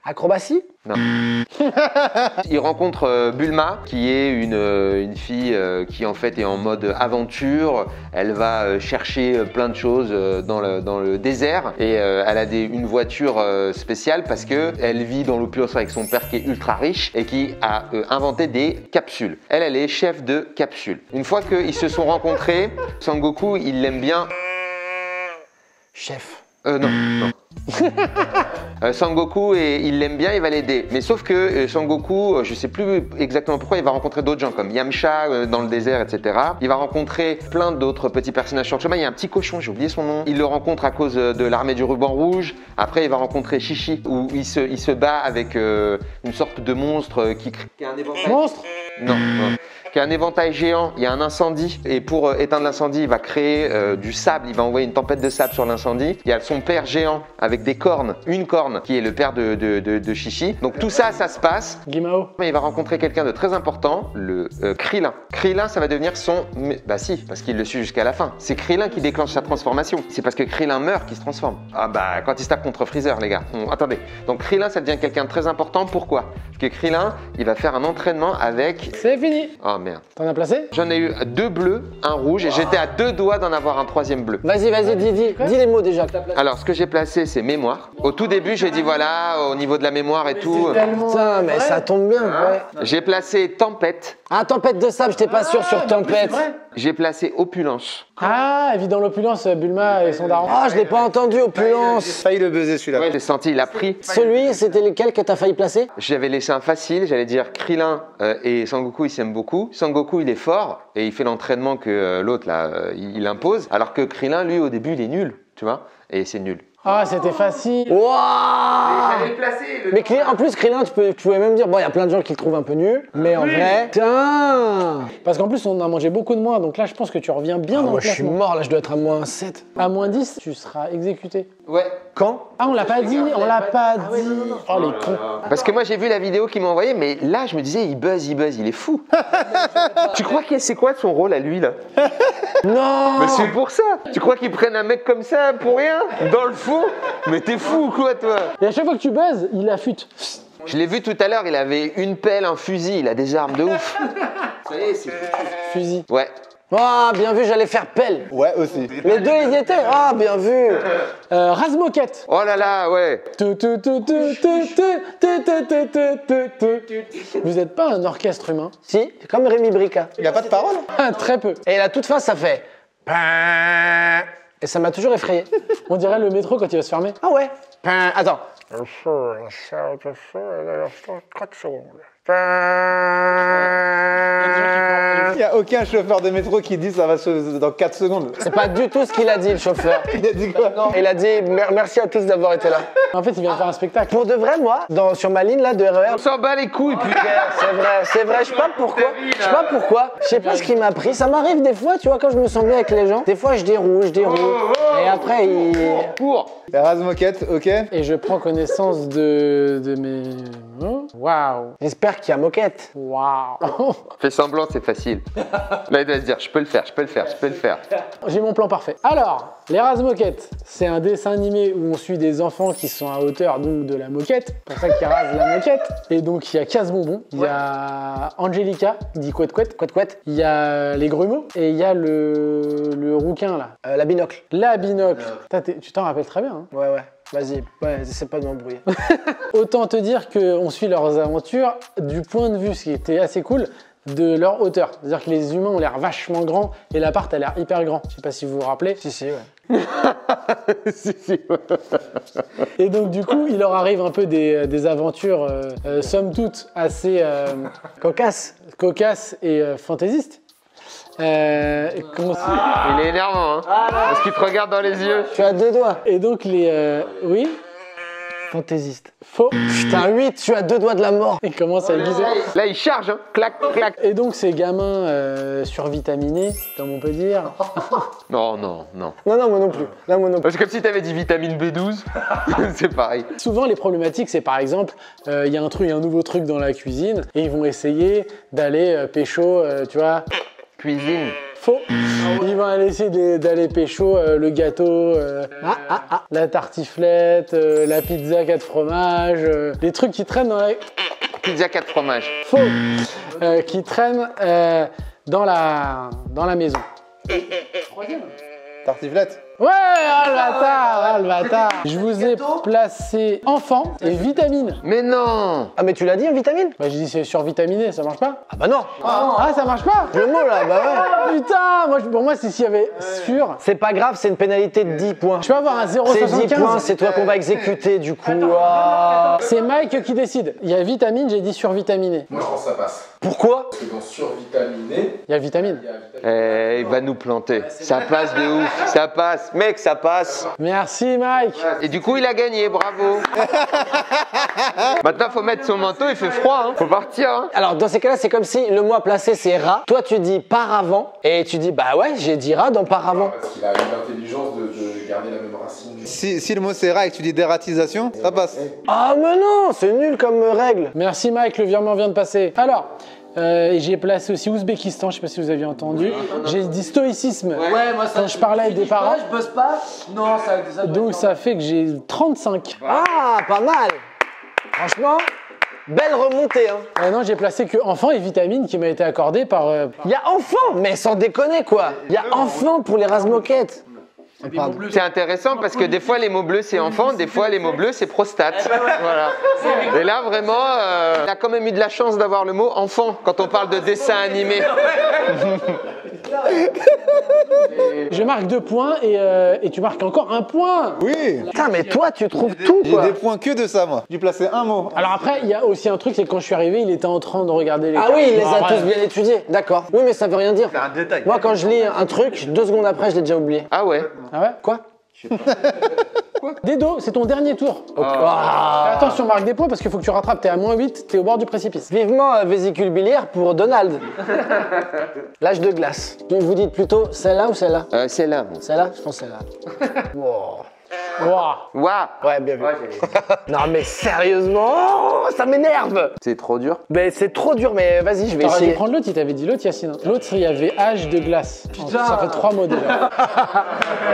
Acrobatie? Non. Il rencontre Bulma, qui est une fille qui en fait est en mode aventure. Elle va chercher plein de choses dans le désert et elle a une voiture spéciale parce que elle vit dans l'opulence avec son père qui est ultra riche et qui a inventé des capsules. Elle est chef de capsule. Une fois qu'ils se sont rencontrés, Sangoku, il l'aime bien. Chef. Non. Sangoku, il l'aime bien, il va l'aider. Mais sauf que Sangoku, je sais plus exactement pourquoi, il va rencontrer d'autres gens comme Yamcha dans le désert, etc. Il va rencontrer plein d'autres petits personnages sur le chemin. Il y a un petit cochon, j'ai oublié son nom. Il le rencontre à cause de l'armée du ruban rouge. Après, il va rencontrer Chichi, où il se bat avec une sorte de monstre qui a un éventail. Monstre? Non. Qui a un éventail géant, il y a un incendie et pour éteindre l'incendie, il va créer du sable, il va envoyer une tempête de sable sur l'incendie. Il y a son père géant avec des cornes, une corne qui est le père de Chichi. Donc tout ça, ça se passe. Guimao. Mais il va rencontrer quelqu'un de très important, le Krillin. Krillin, ça va devenir son... Bah si, parce qu'il le suit jusqu'à la fin. C'est Krillin qui déclenche sa transformation. C'est parce que Krillin meurt qu'il se transforme. Ah bah, quand il se tape contre Freezer, les gars. Attendez. Donc Krillin, ça devient quelqu'un de très important. Pourquoi? Parce que Krillin, il va faire un entraînement avec... C'est fini. Oh merde. T'en as placé? J'en ai eu 2 bleus, un rouge, et j'étais à 2 doigts d'en avoir un 3e bleu. Vas-y, dis les mots déjà. Alors, ce que j'ai placé, c'est mémoire. Au tout début, j'ai dit voilà, au niveau de la mémoire et tout. Putain, mais ça tombe bien, ouais. J'ai placé tempête. Ah, tempête de sable, j'étais pas sûr sur tempête. J'ai placé opulence. Ah, elle vit dans l'opulence, Bulma et son daron. Ah, je l'ai pas entendu, opulence. J'ai failli le buzzer celui-là. Ouais, j'ai senti, il a pris. Celui, c'était lequel que t'as failli placer? J'avais laissé un facile, j'allais dire Krillin et Sangoku, ils s'aiment beaucoup. Sangoku, il est fort et il fait l'entraînement que l'autre, là, il impose. Alors que Krillin, lui, au début, il est nul, tu vois, et c'est nul. Ah, c'était facile. Waouh! Mais en plus, Krillin, tu pouvais même dire, bon, il y a plein de gens qui le trouvent un peu nul, mais en vrai, putain! Parce qu'en plus, on a mangé beaucoup de moins, donc là, je pense que tu reviens bien dans Moi, le je suis classement. mort, là, je dois être à moins 7. À moins 10, tu seras exécuté. Ouais. Quand? Ah, on l'a pas dit, on l'a pas dit. Oh, les cons. Parce que moi, j'ai vu la vidéo qu'il m'a envoyée, mais là, je me disais, il buzz, il est fou. Tu crois que c'est quoi son rôle à lui, là? Non! Mais c'est pour ça. Tu crois qu'ils prennent un mec comme ça pour rien? Dans le fond? Mais t'es fou ou quoi, toi? Et à chaque fois que tu buzzes, il affûte. Je l'ai vu tout à l'heure, il avait une pelle, un fusil, il a des armes de ouf. Ça y est, c'est Fusil. Ouais. Ah, bien vu, j'allais faire pelle. Ouais, aussi. Les deux, ils y étaient. Ah, bien vu. Rase-moquette. Oh là là, ouais. Vous êtes pas un orchestre humain? Si, comme Rémi Brica. Il a pas de parole? Très peu. Et à toute fin, ça fait. Et ça m'a toujours effrayé. On dirait le métro quand il va se fermer. Ah ouais. Attends. Il n'y a aucun chauffeur de métro qui dit ça va dans 4 secondes. C'est pas du tout ce qu'il a dit, le chauffeur. Il a dit quoi? Il a dit merci à tous d'avoir été là. En fait, il vient faire un spectacle. Pour de vrai, moi, sur ma ligne là de RER, On s'en bat les couilles, putain. c'est vrai, je sais pas pourquoi. Je sais pas ce qui m'a pris. Ça m'arrive des fois, tu vois, quand je me sens bien avec les gens. Des fois, je déroule. Et après, Rase moquette, ok. Et je prends connaissance de mes... Waouh. J'espère qu'il y a moquette. Waouh. Fais semblant, c'est facile. Là, il doit se dire, je peux le faire. J'ai mon plan parfait. Alors, les Rase-Moquettes, c'est un dessin animé où on suit des enfants qui sont à hauteur donc de la moquette. C'est pour ça qu'ils rasent la moquette. Et donc, il y a Casse-Bonbon, il y a Angelica, qui dit couette-couette. Il y a les grumeaux et il y a le rouquin là. La binocle. La binocle. Tu t'en rappelles très bien. Hein. Ouais. Vas-y, essaie pas de m'embrouiller. Autant te dire qu'on suit leurs aventures du point de vue, ce qui était assez cool, de leur hauteur. C'est-à-dire que les humains ont l'air vachement grands et l'appart a l'air hyper grand. Je sais pas si vous vous rappelez. Si, ouais. Et donc du coup, il leur arrive un peu des aventures, somme toute, assez cocasses et fantaisistes. Il est énervant, hein. Parce qu'il te regarde dans les yeux. Tu as 2 doigts. Et donc les... oui. Fantaisiste. Faux. Putain, 8, tu as 2 doigts de la mort. Il commence à aiguiser. Là, il charge, hein. Clac. Et donc ces gamins survitaminés, comme on peut dire. Non. Non, moi non plus. C'est comme si t'avais dit vitamine B12. C'est pareil. Souvent, les problématiques, c'est par exemple, il y a un nouveau truc dans la cuisine et ils vont essayer d'aller pécho, tu vois. Cuisine. Faux. Ils vont aller essayer d'aller pécho le gâteau, la tartiflette, la pizza 4 fromages, les trucs qui traînent dans la... Pizza 4 fromages. Faux. Qui traînent dans la maison. Tartiflette. Ouais, le bâtard. Je vous ai placé enfant et vitamine. Mais non. Ah, mais tu l'as dit, en vitamine? Bah, j'ai dit c'est survitaminé, ça marche pas? Ah bah non. Ah, ça marche pas? Le mot là, bah ouais. Ah, putain, pour moi, c'est s'il y avait sur. C'est pas grave, c'est une pénalité de 10 points. Je peux avoir un C'est 10 points, 0,75. c'est toi qu'on va exécuter du coup. C'est Mike qui décide. Il y a vitamine, j'ai dit survitaminé. Moi, je pense que ça passe. Pourquoi? Parce que dans survitaminé, Il y a vitamine. Il va nous planter. Ça passe de ouf. Ça passe. Mec, ça passe. Merci Mike. Et du coup, il a gagné. Bravo. Maintenant, faut mettre son manteau. Il fait froid. Hein. Faut partir. Hein. Alors dans ces cas-là, c'est comme si le mot à placer c'est rat. Toi tu dis paravent et tu dis bah ouais, j'ai dit rat dans paravent. parce qu'il a eu l'intelligence de garder la même racine. Si le mot c'est rat et que tu dis dératisation, ça passe. Ah mais non, c'est nul comme règle. Merci Mike, le virement vient de passer. Alors, j'ai placé aussi Ouzbékistan, je sais pas si vous aviez entendu. J'ai dit stoïcisme Ouais, moi ça. quand je parlais des parents. Je bosse pas. Non, ça doit Donc être ça fait que j'ai 35. Ah, pas mal. Franchement, belle remontée hein. Non, j'ai placé que enfant et vitamine qui m'a été accordé par... Il y a enfant, mais sans déconner quoi. Il y a enfant pour les rases-moquettes. Pardon. C'est intéressant parce que des fois, les mots bleus, c'est enfant. Des fois, les mots bleus, c'est prostate. Voilà. Et là, vraiment, il a quand même eu de la chance d'avoir le mot enfant quand on parle de dessin animé. Je marque 2 points et tu marques encore 1 point. Oui. Putain, mais toi tu trouves tout J'ai quoi. des points que de ça, moi. J'ai placé un mot. Alors après, il y a aussi un truc, c'est que quand je suis arrivé, il était en train de regarder les Ah cartes. oui, il les Bon, a après, tous bien étudiés, d'accord. Oui, mais ça veut rien dire. C'est un détail. Moi, quand je lis un truc, 2 secondes après, je l'ai déjà oublié. Ah ouais. Ah ouais? Quoi? Dedo, c'est ton dernier tour. Ah. Attention, marque des points parce qu'il faut que tu rattrapes. T'es à -8, t'es au bord du précipice. Vivement vésicule biliaire pour Donald. L'âge de glace. Vous dites plutôt celle-là ou celle-là? C'est là. Celle-là? Je pense celle-là. Wow. Ouah. Waouh. Ouais, bien vu. Non mais sérieusement, oh, ça m'énerve. C'est trop dur. Mais c'est trop dur, mais vas-y, je vais T'aurais dû essayer. prendre l'autre, il t'avait dit l'autre, Yacine. L'autre, il y avait âge de glace. Ça fait 3 mots déjà.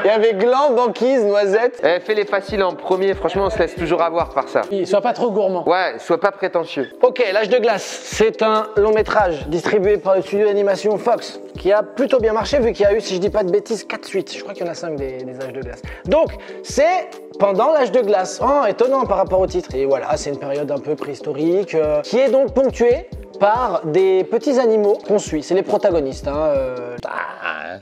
Il y avait gland, banquise, noisette. Fais les faciles en premier. Franchement, on se laisse toujours avoir par ça. Sois pas trop gourmand. Ouais, sois pas prétentieux. Ok, l'âge de glace, c'est un long métrage distribué par le studio d'animation Fox qui a plutôt bien marché vu qu'il y a eu, si je dis pas de bêtises, 4 suites. Je crois qu'il y en a 5 des âges de glace. Donc, c'est pendant l'âge de glace. Oh, étonnant par rapport au titre. Et voilà, c'est une période un peu préhistorique qui est donc ponctuée par des petits animaux qu'on suit. C'est les protagonistes. Hein,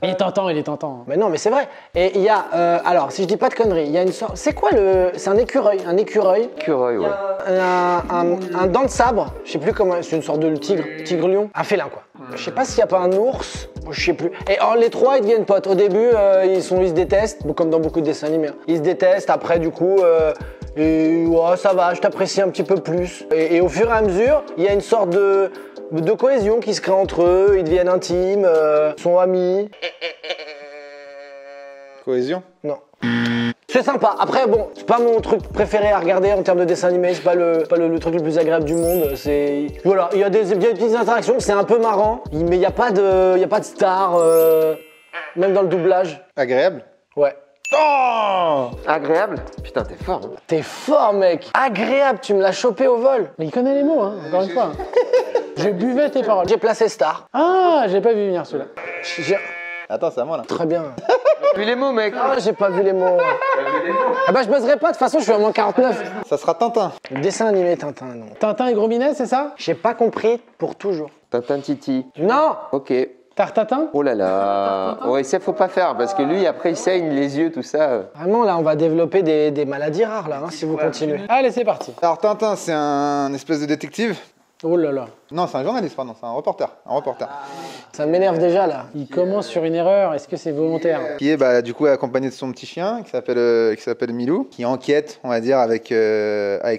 Il est tentant, il est tentant. Mais non, mais c'est vrai. Et il y a, alors, si je dis pas de conneries, il y a une sorte. C'est quoi le. C'est un écureuil. Un écureuil. Écureuil, ouais. Un dent de sabre. Je sais plus comment. C'est une sorte de tigre-lion. Un félin, quoi. Je sais pas s'il y a pas un ours. Je sais plus. Et les trois, ils deviennent potes. Au début, ils se détestent, comme dans beaucoup de dessins animés. Ils se détestent. Après, du coup. Et ouais, ça va, je t'apprécie un petit peu plus. Et au fur et à mesure, il y a une sorte de cohésion qui se crée entre eux, ils deviennent intimes, sont amis. Cohésion? Non. C'est sympa. Après, bon, c'est pas mon truc préféré à regarder en termes de dessin animé, c'est pas le truc le plus agréable du monde. C'est. Voilà, il y a des petites interactions, c'est un peu marrant, mais il n'y a pas de star, même dans le doublage. Agréable? Ouais. Oh! Agréable? Putain, t'es fort. Hein. T'es fort, mec. Agréable, tu me l'as chopé au vol. Mais il connaît les mots, hein, encore une fois. Je buvais tes paroles. J'ai placé star. Ah, j'ai pas vu venir celui-là. Attends, c'est à moi là. Très bien. Puis les mots, mec. Ah, j'ai pas vu les mots. Ah bah je buzzerai pas, de toute façon je suis à moins 49. Ça sera Tintin. Dessin animé Tintin, non. Tintin et Gros Minet, c'est ça? J'ai pas compris pour toujours. Tintin Titi. Non. Ok. Tartatin? Oh là là. Ouais, ça faut pas faire parce que lui, après, il saigne les yeux, tout ça. Vraiment là, on va développer des maladies rares là, hein, si vous continuez. Allez, c'est parti. Alors Tintin, c'est un espèce de détective. Oh là là. Non, c'est un journaliste, pardon, c'est un reporter. Un reporter. Ça m'énerve déjà là. Il commence sur une erreur, est-ce que c'est volontaire? Qui est du coup accompagné de son petit chien qui s'appelle Milou, qui enquête, on va dire, avec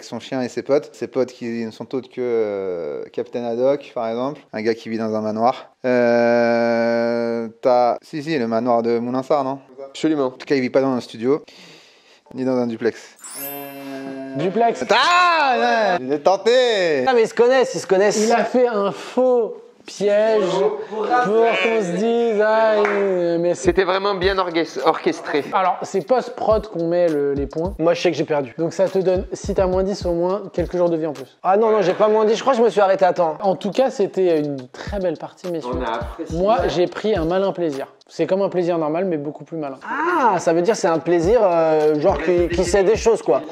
son chien et ses potes. Ses potes qui ne sont autres que Captain Haddock, par exemple, un gars qui vit dans un manoir. Si, le manoir de Moulinsart, non? Absolument. En tout cas, il vit pas dans un studio, ni dans un duplex. Duplex. Ah, il est tenté. Ah mais ils se connaissent. Il a fait un faux piège pour qu'on se dise mais c'est... C'était vraiment bien orchestré. Alors, c'est post-prod qu'on met les points. Moi, je sais que j'ai perdu. Donc ça te donne, si t'as moins 10 au moins, quelques jours de vie en plus. Ah non, j'ai pas moins dit. Je crois que je me suis arrêté à temps. En tout cas, c'était une très belle partie, messieurs. On a apprécié. Moi, j'ai pris un malin plaisir. C'est comme un plaisir normal, mais beaucoup plus malin. Ah, ça veut dire c'est un plaisir genre qui sait des choses, quoi.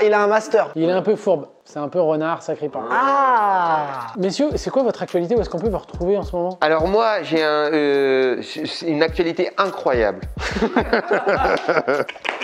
Il a un master. Il est un peu fourbe. C'est un peu renard, sacripant. Ah. Messieurs, c'est quoi votre actualité? Où est-ce qu'on peut vous retrouver en ce moment? Alors moi, j'ai une actualité incroyable.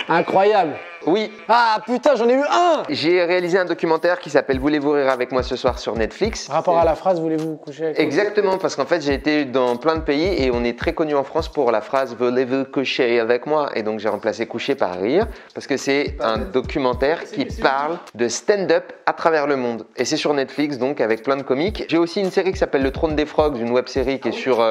Incroyable. Oui. Ah putain, j'en ai eu un. J'ai réalisé un documentaire qui s'appelle Voulez-vous rire avec moi ce soir sur Netflix. Rapport à la phrase, voulez-vous coucher avec moi? Exactement, parce qu'en fait j'ai été dans plein de pays et on est très connu en France pour la phrase Voulez-vous coucher avec moi? Et donc j'ai remplacé coucher par rire, parce que c'est un documentaire qui parle de stand-up à travers le monde. Et c'est sur Netflix, donc avec plein de comiques. J'ai aussi une série qui s'appelle Le Trône des Frogs, une web série qui est sur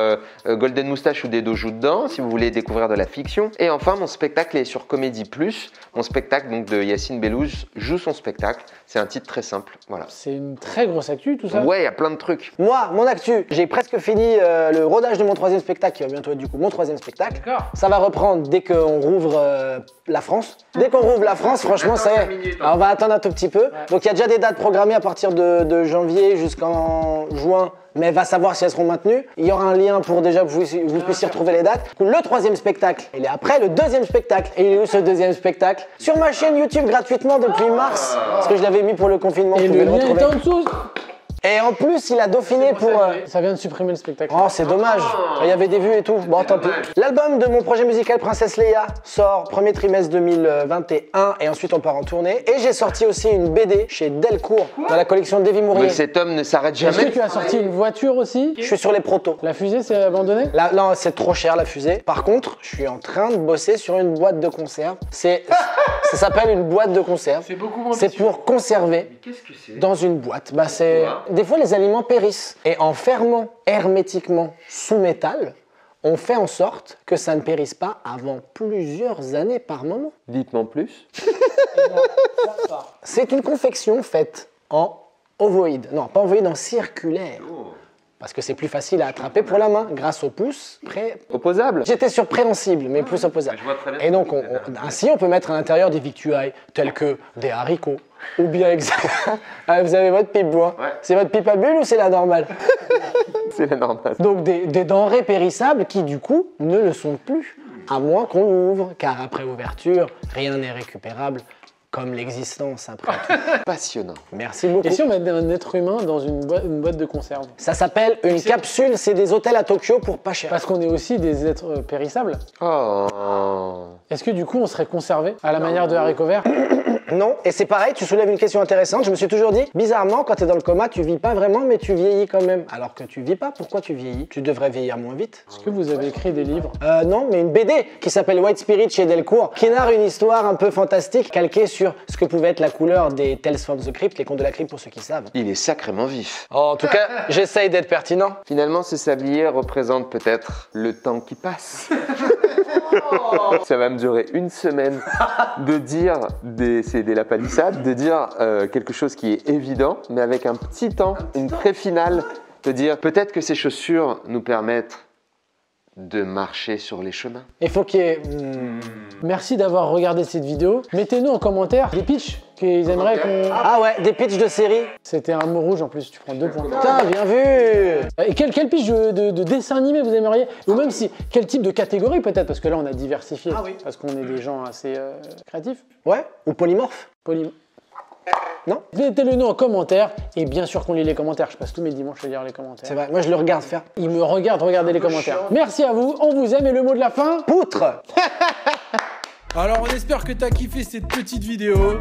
Golden Moustache où Dedo joue dedans, si vous voulez découvrir de la fiction. Et enfin, mon spectacle est sur Comédie Plus. Mon spectacle donc de Yacine Bellouche joue son spectacle. C'est un titre très simple, voilà. C'est une très grosse actu, tout ça. Ouais, il y a plein de trucs. Moi, mon actu, j'ai presque fini le rodage de mon 3e spectacle, qui va bientôt être du coup mon 3e spectacle. D'accord. Ça va reprendre dès qu'on rouvre la France. Dès qu'on rouvre la France, franchement, ça y est. Alors, on va attendre un tout petit peu. Donc il y a déjà des dates programmées à partir de janvier jusqu'en juin. Mais va savoir si elles seront maintenues. Il y aura un lien pour déjà que vous puissiez retrouver les dates. Le 3e spectacle, il est après le 2e spectacle. Et il est où ce 2e spectacle? Sur ma chaîne YouTube gratuitement depuis mars. Parce que je l'avais mis pour le confinement. Et vous le pouvez lien est en dessous. Et en plus, il a dauphiné pour... Ça vient de supprimer le spectacle. Oh, c'est dommage. Il y avait des vues et tout. Bon, tant pis. L'album de mon projet musical Princesse Leia sort premier trimestre 2021 et ensuite on part en tournée. Et j'ai sorti aussi une BD chez Delcourt dans la collection Davy Mourier. Mais cet homme ne s'arrête Est-ce que jamais. tu as sorti une voiture aussi? Je suis sur les protos. La fusée, c'est abandonné? Là, non, c'est trop cher la fusée. Par contre, je suis en train de bosser sur une boîte de conserve. Ça s'appelle une boîte de conserve. C'est beaucoup moins C'est pour conserver Qu'est-ce que c'est? dans une boîte. Bah, c'est... Des fois, les aliments périssent. Et en fermant hermétiquement sous métal, on fait en sorte que ça ne périsse pas avant plusieurs années par moment. Dites-moi plus. C'est une confection faite en ovoïde. Non, pas ovoïde, en circulaire. Parce que c'est plus facile à attraper pour la main, grâce au pouce Opposable. J'étais sur préhensible, mais plus opposable. Et donc, ainsi, on peut mettre à l'intérieur des victuailles telles que des haricots, ou bien vous avez votre pipe, bois. Ouais. C'est votre pipe à bulle ou c'est la normale? C'est la normale. Donc, des denrées périssables qui, du coup, ne le sont plus, à moins qu'on l'ouvre, car après ouverture, rien n'est récupérable. Comme l'existence après tout. Passionnant. Merci beaucoup. Et si on met un être humain dans une boîte de conserve? Ça s'appelle une capsule, c'est des hôtels à Tokyo pour pas cher. Parce qu'on est aussi des êtres périssables. Oh. Est-ce que du coup on serait conservé à la manière de haricots verts? Non, et c'est pareil, tu soulèves une question intéressante. Je me suis toujours dit, bizarrement, quand tu es dans le coma, tu vis pas vraiment, mais tu vieillis quand même. Alors que tu vis pas, pourquoi tu vieillis? Tu devrais vieillir moins vite. Est-ce que vous avez écrit des livres? Non, mais une BD qui s'appelle White Spirit chez Delcourt, qui narre une histoire un peu fantastique, calquée sur ce que pouvait être la couleur des Tales from the Crypt, les contes de la crypte pour ceux qui savent. Il est sacrément vif. En tout cas, j'essaye d'être pertinent. Finalement, ce sablier représente peut-être le temps qui passe. Ça va me durer une semaine de dire, c'est la palissade, de dire quelque chose qui est évident, mais avec un petit temps, une pré-finale, de dire peut-être que ces chaussures nous permettent de marcher sur les chemins. Il faut qu'il y ait... Merci d'avoir regardé cette vidéo. Mettez-nous en commentaire des pitchs qu'ils aimeraient qu'on... Ah ouais, des pitchs de série. C'était un mot rouge en plus, tu prends 2 points. Putain, bien vu. Et quel pitch de dessin animé vous aimeriez? Ou même si, quel type de catégorie peut-être? Parce que là on a diversifié. Ah oui. Parce qu'on est des gens assez créatifs. Ouais, ou polymorphe. Non? Mettez-le nous en commentaire. Et bien sûr qu'on lit les commentaires. Je passe tous mes dimanches à lire les commentaires. C'est vrai, moi je le regarde faire. Il me regarde, regardez les commentaires. Merci à vous, on vous aime. Et le mot de la fin? Poutre. Alors on espère que t'as kiffé cette petite vidéo.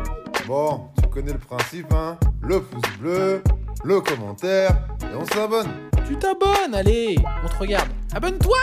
Bon, tu connais le principe, hein? Le pouce bleu, le commentaire, et on s'abonne. Tu t'abonnes, allez, on te regarde. Abonne-toi!